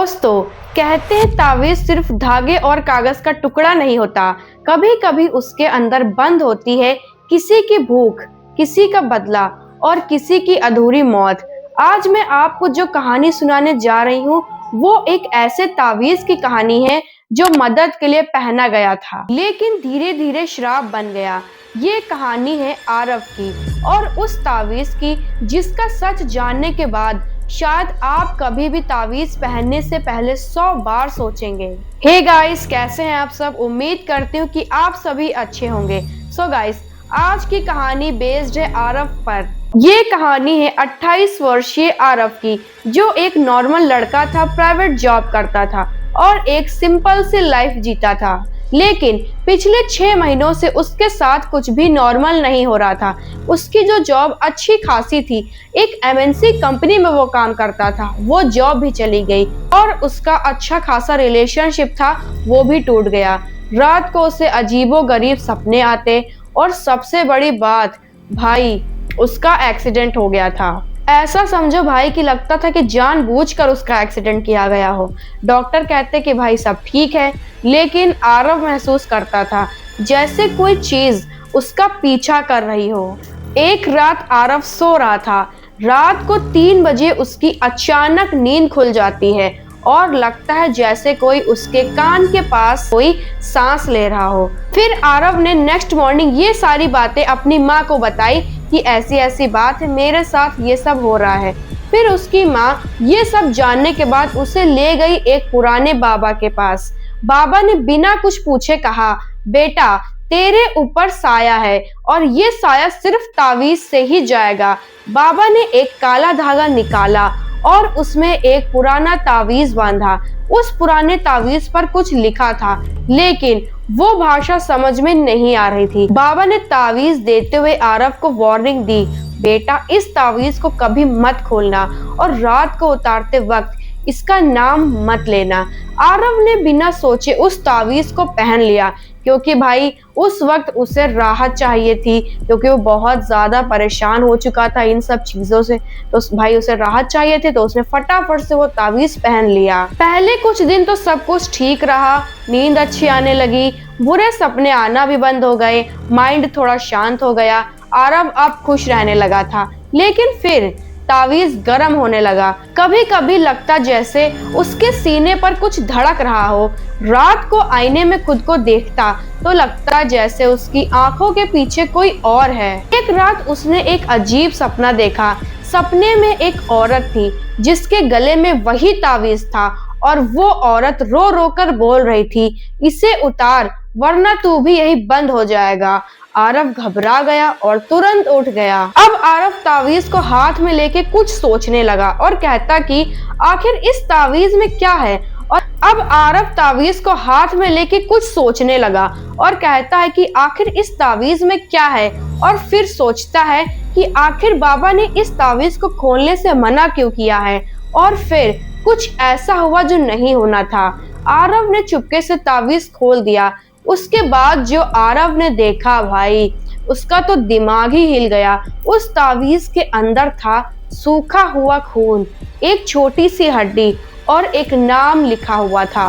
दोस्तों, कहते हैं तावीज सिर्फ धागे और कागज का टुकड़ा नहीं होता। कभी कभी उसके अंदर बंद होती है किसी की भूख, किसी का बदला और किसी की अधूरी मौत। आज मैं आपको जो कहानी सुनाने जा रही हूँ वो एक ऐसे तावीज की कहानी है जो मदद के लिए पहना गया था, लेकिन धीरे धीरे श्राप बन गया। ये कहानी है आरव की और उस तावीज की जिसका सच जानने के बाद शायद आप कभी भी तावीज पहनने से पहले 100 बार सोचेंगे। हे गाइस, कैसे हैं आप सब? उम्मीद करती हूँ कि आप सभी अच्छे होंगे। सो गाइस, आज की कहानी बेस्ड है आरव पर। ये कहानी है 28 वर्षीय आरव की, जो एक नॉर्मल लड़का था, प्राइवेट जॉब करता था और एक सिंपल सी लाइफ जीता था। लेकिन पिछले 6 महीनों से उसके साथ कुछ भी नॉर्मल नहीं हो रहा था। उसकी जो जॉब अच्छी खासी थी, एक एमएनसी कंपनी में वो काम करता था, वो जॉब भी चली गई और उसका अच्छा खासा रिलेशनशिप था, वो भी टूट गया। रात को उसे अजीबोगरीब सपने आते और सबसे बड़ी बात, भाई उसका एक्सीडेंट हो गया था। ऐसा समझो भाई कि लगता था कि जानबूझकर उसका एक्सीडेंट किया गया हो। डॉक्टर कहते कि भाई सब ठीक है, लेकिन आरव महसूस करता था जैसे कोई चीज उसका पीछा कर रही हो। एक रात आरव सो रहा था। रात को 3 बजे उसकी अचानक नींद खुल जाती है और लगता है जैसे कोई उसके कान के पास कोई सांस ले रहा हो। फिर आरव ने नेक्स्ट मॉर्निंग ये सारी बातें अपनी माँ को बताई कि ऐसी ऐसी बात है, मेरे साथ ये सब हो रहा है। फिर उसकी माँ ये सब जानने के बाद उसे ले गई एक पुराने बाबा के पास। बाबा ने बिना कुछ पूछे कहा, बेटा तेरे ऊपर साया है और ये साया सिर्फ तावीज से ही जाएगा। बाबा ने एक काला धागा निकाला और उसमें एक पुराना तावीज बांधा। उस पुराने तावीज पर कुछ लिखा था, लेकिन वो भाषा समझ में नहीं आ रही थी। बाबा ने तावीज देते हुए आरव को वार्निंग दी, बेटा इस तावीज को कभी मत खोलना और रात को उतारते वक्त इसका नाम मत लेना। आरव ने बिना सोचे उस तावीज को पहन लिया, क्योंकि भाई उस वक्त उसे राहत चाहिए थी, क्योंकि वो बहुत ज्यादा परेशान हो चुका था इन सब चीजों से। तो भाई उसे राहत चाहिए थी, तो उसने फटाफट से वो तावीज पहन लिया। पहले कुछ दिन तो सब कुछ ठीक रहा, नींद अच्छी आने लगी, बुरे सपने आना भी बंद हो गए, माइंड थोड़ा शांत हो गया। आरव अब खुश रहने लगा था, लेकिन फिर तावीज गर्म होने लगा। कभी कभी लगता जैसे उसके सीने पर कुछ धड़क रहा हो। रात को आईने में खुद को देखता तो लगता जैसे उसकी आंखों के पीछे कोई और है। एक रात उसने एक अजीब सपना देखा। सपने में एक औरत थी जिसके गले में वही तावीज था और वो औरत रो रो कर बोल रही थी, इसे उतार वरना तू भी यही बंद हो जाएगा। आरव घबरा गया और तुरंत उठ गया। अब आरव तावीज को हाथ में लेके कुछ सोचने लगा और कहता कि आखिर इस तावीज में क्या है। और अब आरव तावीज को हाथ में लेके कुछ सोचने लगा और कहता है कि आखिर इस तावीज में क्या है, और फिर सोचता है कि आखिर बाबा ने इस तावीज को खोलने से मना क्यों किया है। और फिर कुछ ऐसा हुआ जो नहीं होना था। आरव ने चुपके से तावीज खोल दिया। उसके बाद जो आरव ने देखा, भाई उसका तो दिमाग ही हिल गया। उस तावीज के अंदर था सूखा हुआ खून, एक छोटी सी हड्डी और एक नाम लिखा हुआ था,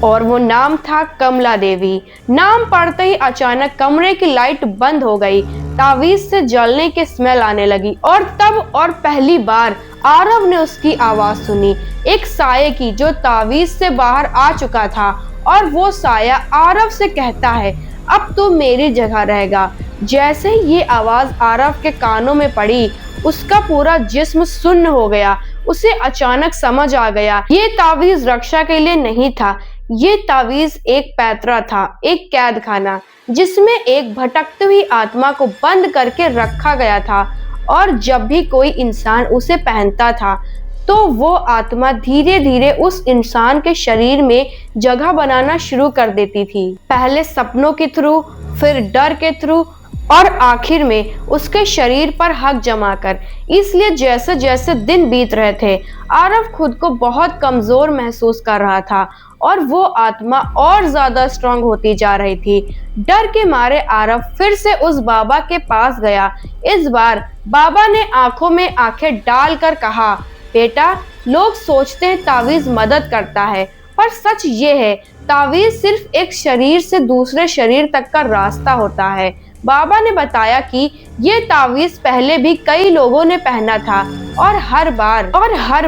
और वो नाम था कमला देवी। नाम पढ़ते ही अचानक कमरे की लाइट बंद हो गई, तावीज से जलने की स्मेल आने लगी और तब और पहली बार आरव ने उसकी आवाज सुनी, एक साये की जो तावीज से बाहर आ चुका था। और वो साया आरव से कहता है, अब तो मेरी जगह रहेगा। जैसे ही ये आवाज आरव के कानों में पड़ी, उसका पूरा जिस्म सुन्न हो गया। उसे अचानक समझ आ गया, ये तावीज रक्षा के लिए नहीं था, ये तावीज एक पैतरा था, एक कैद खाना, जिसमें एक भटकती हुई आत्मा को बंद करके रखा गया था। और जब भी कोई इंसान उसे पहनता था तो वो आत्मा धीरे धीरे उस इंसान के शरीर में जगह बनाना शुरू कर देती थी, पहले सपनों के थ्रू, फिर डर के थ्रू और आखिर में उसके शरीर पर हक जमा कर। इसलिए जैसे जैसे दिन बीत रहे थे, आरव खुद को बहुत कमजोर महसूस कर रहा था और वो आत्मा और ज्यादा स्ट्रांग होती जा रही थी। डर के मारे आरव फिर से उस बाबा के पास गया। इस बार बाबा ने आंखों में आंखें डालकर कहा, बेटा लोग सोचते हैं तावीज मदद करता है, पर सच ये है तावीज सिर्फ एक शरीर से दूसरे शरीर तक का रास्ता होता है। बाबा ने बताया कि ये तावीज पहले भी कई लोगों ने पहना था और हर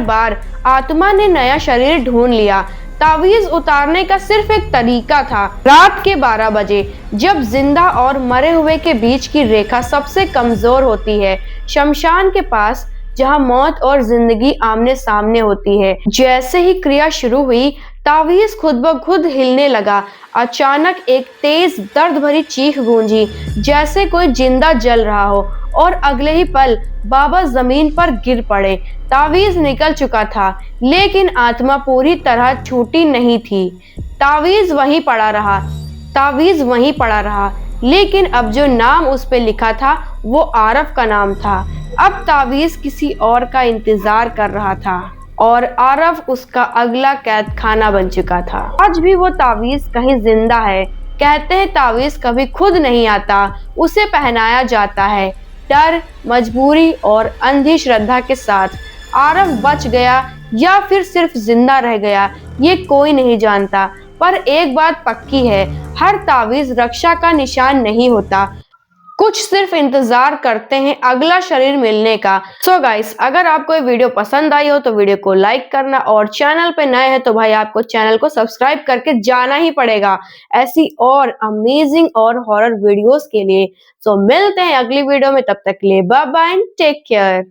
बार आत्मा ने नया शरीर ढूंढ लिया। तावीज उतारने का सिर्फ एक तरीका था। रात के 12 बजे जब जिंदा और मरे हुए के बीच की रेखा सबसे कमजोर होती है, शमशान के पास जहां मौत और जिंदगी आमने सामने होती है। जैसे ही क्रिया शुरू हुई, तावीज खुद ब खुद हिलने लगा। अचानक एक तेज दर्द भरी चीख गूंजी, जैसे कोई जिंदा जल रहा हो, और अगले ही पल बाबा जमीन पर गिर पड़े। तावीज निकल चुका था, लेकिन आत्मा पूरी तरह छूटी नहीं थी। तावीज वहीं पड़ा रहा तावीज वहीं पड़ा रहा, लेकिन अब जो नाम उस पे लिखा था वो आरफ का नाम था। अब तावीज किसी और का इंतजार कर रहा था और आरफ उसका अगला कैद खाना बन चुका था। आज भी वो तावीज कहीं जिंदा है। कहते हैं तावीज कभी खुद नहीं आता, उसे पहनाया जाता है। डर, मजबूरी और अंधी श्रद्धा के साथ आरफ बच गया या फिर सिर्फ जिंदा रह गया, ये कोई नहीं जानता। पर एक बात पक्की है, हर तावीज रक्षा का निशान नहीं होता, कुछ सिर्फ इंतजार करते हैं अगला शरीर मिलने का। सो गाइस, अगर आपको ये वीडियो पसंद आई हो तो वीडियो को लाइक करना, और चैनल पे नए हैं तो भाई आपको चैनल को सब्सक्राइब करके जाना ही पड़ेगा ऐसी और अमेजिंग और हॉरर वीडियोस के लिए। सो मिलते हैं अगली वीडियो में, तब तक के लिए बाय बाय, टेक केयर।